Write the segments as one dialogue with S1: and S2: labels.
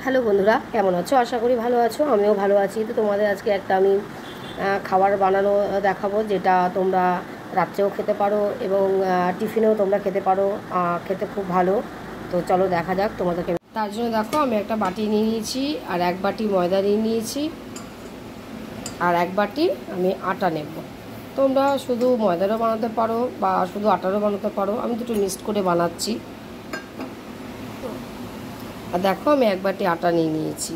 S1: Hello বন্ধুরা, কেমন আছো? আশা করি ভালো আছো। আমিও ভালো আছি। তো তোমাদের আজকে একটা আমি খাবার বানানো দেখাবো, যেটা তোমরা রাত্রেও খেতে পারো এবং টিফিনেও তোমরা খেতে পারো। খেতে খুব ভালো। তো চলো দেখা যাক তোমাদেরকে। তার জন্য দেখো, আমি একটা বাটি নিয়ে নিয়েছি, আর এক বাটি ময়দা নিয়ে নিয়েছি, আর এক বাটি আমি আটা নেব। তোমরা শুধু ময়দারও বানাতে পারো বা শুধু আটারও বানাতে পারো। আমি দুটো মিক্সড করে বানাচ্ছি। আর দেখো, আমি এক বাটি আটা নিয়ে নিয়েছি।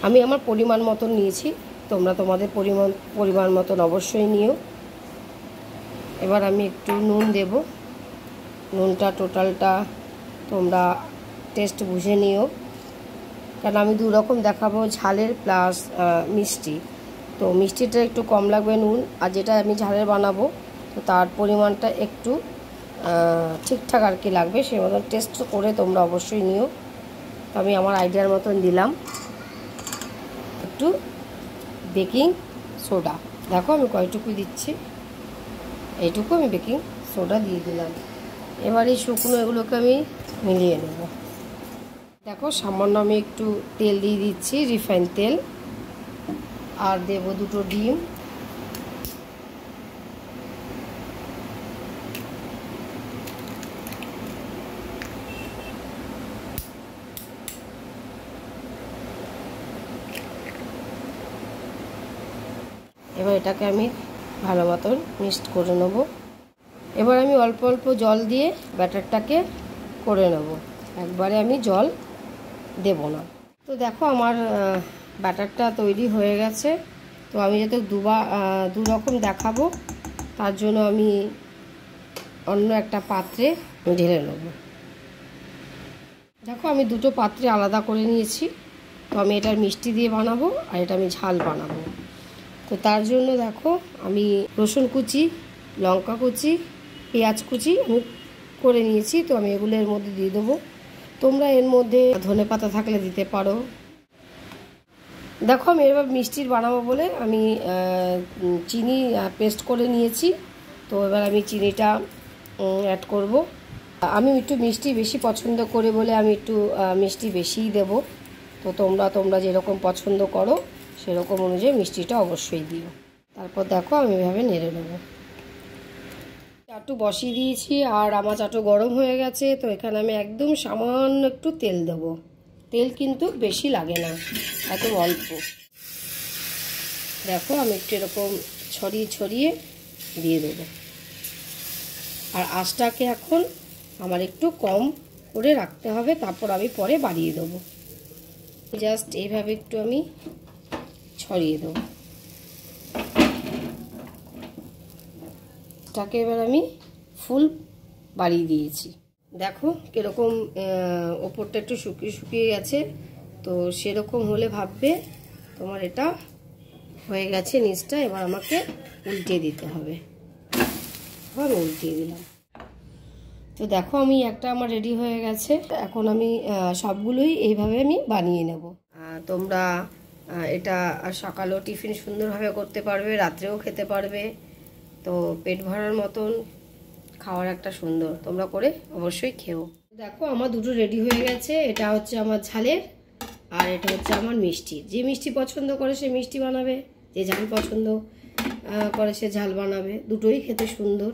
S1: আমি আমার পরিমাণ মতন নিয়েছি, তোমরা তোমাদের পরিমাণ মতন অবশ্যই নিও। এবার আমি একটু নুন দেব। নুনটা টোটালটা তোমরা টেস্ট বুঝে নিও, কারণ আমি দু রকম দেখাবো, ঝালের প্লাস মিষ্টি। তো মিষ্টিটা একটু কম লাগবে নুন, আর যেটা আমি ঝালের বানাবো তো তার পরিমাণটা একটু ঠিকঠাক আর কি লাগবে, সেই মতন টেস্ট করে তোমরা অবশ্যই নিও। তো আমি আমার আইডিয়ার মতন দিলাম একটু বেকিং সোডা। দেখো আমি কয়টুকু দিচ্ছি, এইটুকু আমি বেকিং সোডা দিয়ে দিলাম। এবার এই শুকনো এগুলোকে আমি মিলিয়ে নেব। দেখো, সামান্য আমি একটু তেল দিয়ে দিচ্ছি, রিফাইন তেল, আর দেব দুটো ডিম। এবার এটাকে আমি ভালো মতন মিক্সড করে নেব। এবার আমি অল্প অল্প জল দিয়ে ব্যাটারটাকে করে নেব, একবারে আমি জল দেব না। তো দেখো, আমার ব্যাটারটা তৈরি হয়ে গেছে। তো আমি যাতে দু রকম দেখাবো, তার জন্য আমি অন্য একটা পাত্রে ঢেলে নেব। দেখো, আমি দুটো পাত্রে আলাদা করে নিয়েছি। তো আমি এটার মিষ্টি দিয়ে বানাবো, আর এটা আমি ঝাল বানাবো। তো তার জন্য দেখো, আমি রসুন কুচি, লঙ্কা কুচি, পেঁয়াজ কুচি আমি করে নিয়েছি। তো আমি এগুলো এর মধ্যে দিয়ে দেবো। তোমরা এর মধ্যে ধনেপাতা থাকলে দিতে পারো। দেখো, আমি এবার মিষ্টির বানাবো বলে আমি চিনি পেস্ট করে নিয়েছি। তো এবার আমি চিনিটা অ্যাড করব। আমি একটু মিষ্টি বেশি পছন্দ করি বলে আমি একটু মিষ্টি বেশিই দেব। তো তোমরা যেরকম পছন্দ করো সেরকম অনুযায়ী মিষ্টিটা অবশ্যই দিও। তারপর দেখো, আমি এভাবে নেড়ে নেব। চাটু বসিয়ে দিয়েছি, আর আমার চাটু গরম হয়ে গেছে। তো এখানে আমি একদম সামান্য একটু তেল দেবো। তেল কিন্তু বেশি লাগে না, একদম অল্প। দেখো, আমি একটু এরকম ছড়িয়ে ছড়িয়ে দিয়ে দেবো। আর আঁচটাকে এখন আমার একটু কম করে রাখতে হবে, তারপর আমি পরে বাড়িয়ে দেবো। জাস্ট এইভাবে একটু আমি ছড়িয়ে দেবো। এটাকে এবার আমি ফুল বাড়িয়ে দিয়েছি। দেখো কীরকম ওপরটা একটু শুকিয়ে শুকিয়ে গেছে। তো সেরকম হলে ভাববে তোমার এটা হয়ে গেছে নিচটা। এবার আমাকে উল্টিয়ে দিতে হবে। আমি উল্টিয়ে দিলাম। তো দেখো, আমি একটা আমার রেডি হয়ে গেছে। এখন আমি সবগুলোই এইভাবে আমি বানিয়ে নেব। তোমরা এটা সকালেও টিফিন সুন্দরভাবে করতে পারবে, রাত্রেও খেতে পারবে। তো পেট ভরার মতন খাওয়ার একটা সুন্দর, তোমরা করে অবশ্যই খেও। দেখো, আমার দুটো রেডি হয়ে গেছে। এটা হচ্ছে আমার ঝালের, আর এটা হচ্ছে আমার মিষ্টি। যে মিষ্টি পছন্দ করে সে মিষ্টি বানাবে, যে ঝাল পছন্দ করে সে ঝাল বানাবে। দুটোই খেতে সুন্দর।